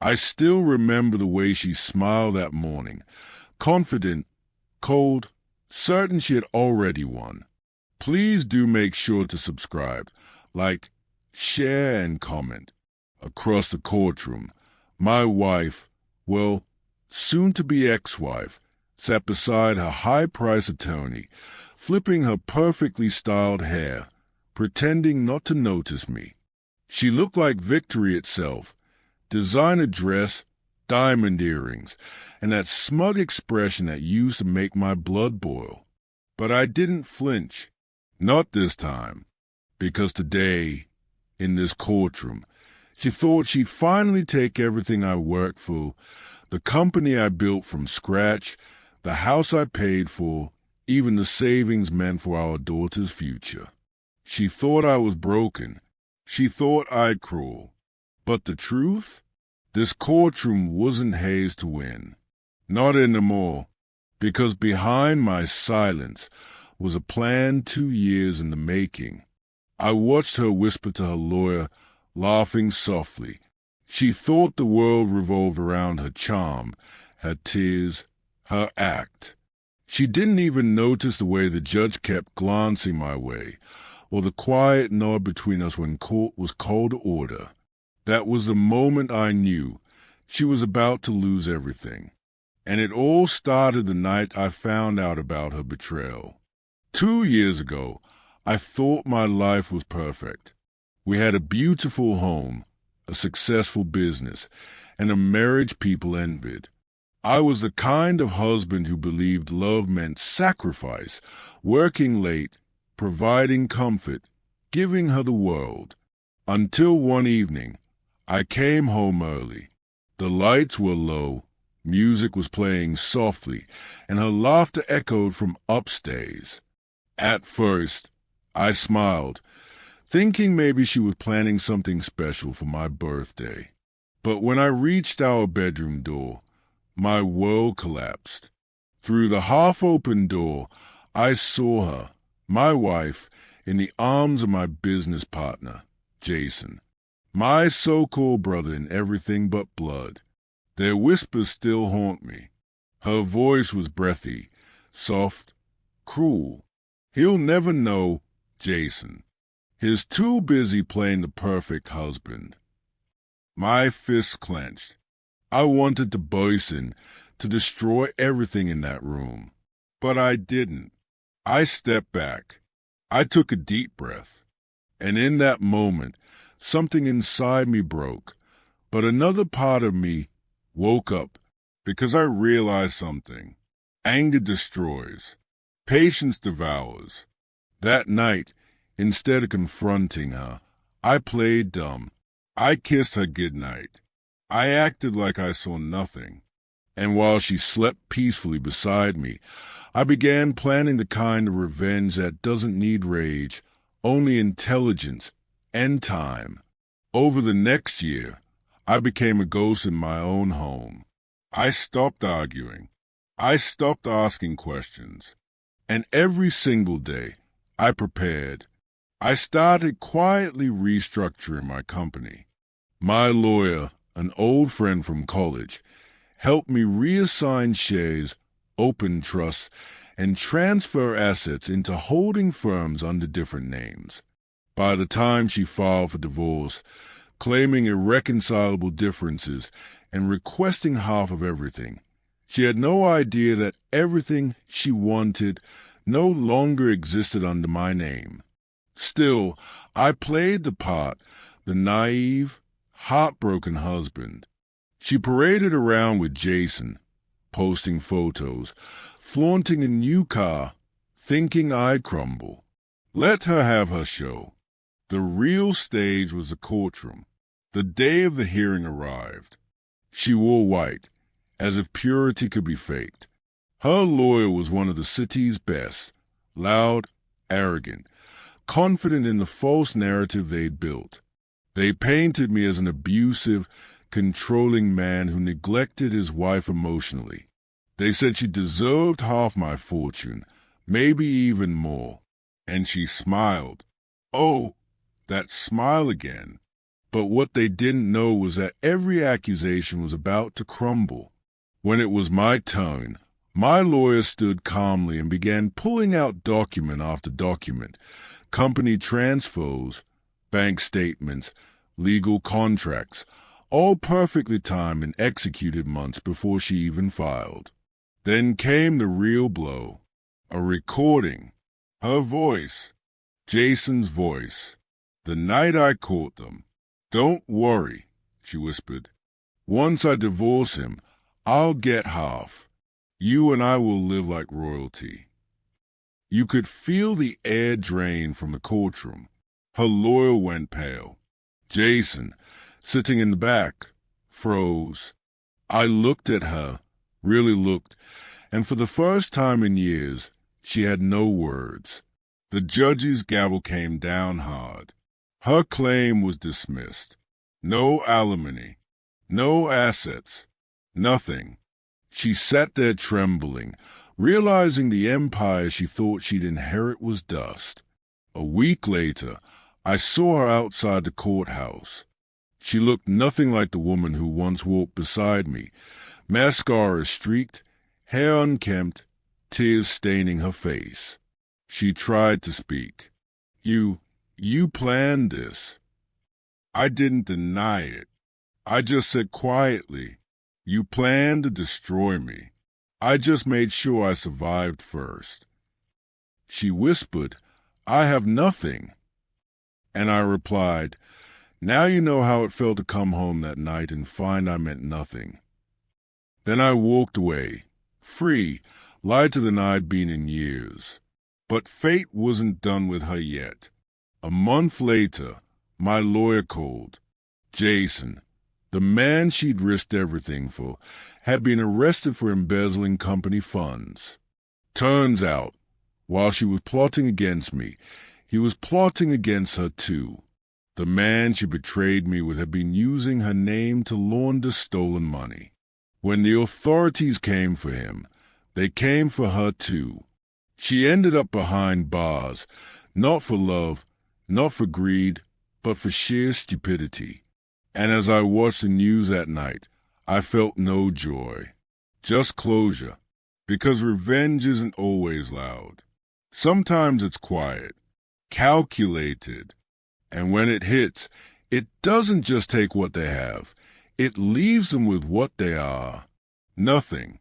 I still remember the way she smiled that morning, confident, cold, certain she had already won. Please do make sure to subscribe, like, share, and comment. Across the courtroom, my wife, well, soon-to-be ex-wife, sat beside her high-priced attorney, flipping her perfectly styled hair, pretending not to notice me. She looked like victory itself, designer dress, diamond earrings, and that smug expression that used to make my blood boil. But I didn't flinch. Not this time, because today, in this courtroom, she thought she'd finally take everything I worked for, the company I built from scratch, the house I paid for, even the savings meant for our daughter's future. She thought I was broken. She thought I'd cruel. But the truth? This courtroom wasn't Hayes to win. Not anymore, because behind my silence was a plan 2 years in the making. I watched her whisper to her lawyer, laughing softly. She thought the world revolved around her charm, her tears, her act. She didn't even notice the way the judge kept glancing my way, or the quiet nod between us when court was called to order. That was the moment I knew she was about to lose everything. And it all started the night I found out about her betrayal. 2 years ago, I thought my life was perfect. We had a beautiful home, a successful business, and a marriage people envied. I was the kind of husband who believed love meant sacrifice, working late, providing comfort, giving her the world. Until one evening, I came home early. The lights were low, music was playing softly, and her laughter echoed from upstairs. At first, I smiled, thinking maybe she was planning something special for my birthday. But when I reached our bedroom door, my world collapsed. Through the half-open door, I saw her, my wife, in the arms of my business partner, Jason, my so-called brother in everything but blood. Their whispers still haunt me. Her voice was breathy, soft, cruel. He'll never know, Jason. He's too busy playing the perfect husband. My fists clenched. I wanted to burst in, to destroy everything in that room. But I didn't. I stepped back. I took a deep breath. And in that moment, something inside me broke. But another part of me woke up because I realized something. Anger destroys. Patience devours. That night, instead of confronting her, I played dumb. I kissed her goodnight. I acted like I saw nothing. And while she slept peacefully beside me, I began planning the kind of revenge that doesn't need rage, only intelligence and time. Over the next year, I became a ghost in my own home. I stopped arguing. I stopped asking questions. And every single day, I prepared. I started quietly restructuring my company. My lawyer, an old friend from college, helped me reassign shares, open trusts, and transfer assets into holding firms under different names. By the time she filed for divorce, claiming irreconcilable differences and requesting half of everything, she had no idea that everything she wanted no longer existed under my name. Still, I played the part, the naive, heartbroken husband. She paraded around with Jason, posting photos, flaunting a new car, thinking I'd crumble. Let her have her show. The real stage was the courtroom. The day of the hearing arrived. She wore white, as if purity could be faked. Her lawyer was one of the city's best, loud, arrogant, confident in the false narrative they'd built. They painted me as an abusive, controlling man who neglected his wife emotionally. They said she deserved half my fortune, maybe even more. And she smiled. Oh, that smile again. But what they didn't know was that every accusation was about to crumble. When it was my turn, my lawyer stood calmly and began pulling out document after document, company transfers, bank statements, legal contracts, all perfectly timed and executed months before she even filed. Then came the real blow. A recording. Her voice. Jason's voice. The night I caught them. "Don't worry," she whispered. "Once I divorce him, I'll get half. You and I will live like royalty." You could feel the air drain from the courtroom. Her lawyer went pale. Jason, sitting in the back, froze. I looked at her, really looked, and for the first time in years, she had no words. The judge's gavel came down hard. Her claim was dismissed. No alimony, no assets, nothing. She sat there trembling, realizing the empire she thought she'd inherit was dust. A week later, I saw her outside the courthouse. She looked nothing like the woman who once walked beside me, mascara streaked, hair unkempt, tears staining her face. She tried to speak. You planned this." I didn't deny it. I just said quietly, "You planned to destroy me. I just made sure I survived first." She whispered, "I have nothing." And I replied, "Now you know how it felt to come home that night and find I meant nothing." Then I walked away, free, lighter than I'd been in years. But fate wasn't done with her yet. A month later, my lawyer called. Jason, the man she'd risked everything for, had been arrested for embezzling company funds. Turns out, while she was plotting against me, he was plotting against her too. The man she betrayed me with had been using her name to launder stolen money. When the authorities came for him, they came for her too. She ended up behind bars, not for love, not for greed, but for sheer stupidity. And as I watched the news that night, I felt no joy, just closure, because revenge isn't always loud. Sometimes it's quiet, calculated, and when it hits, it doesn't just take what they have, it leaves them with what they are. Nothing.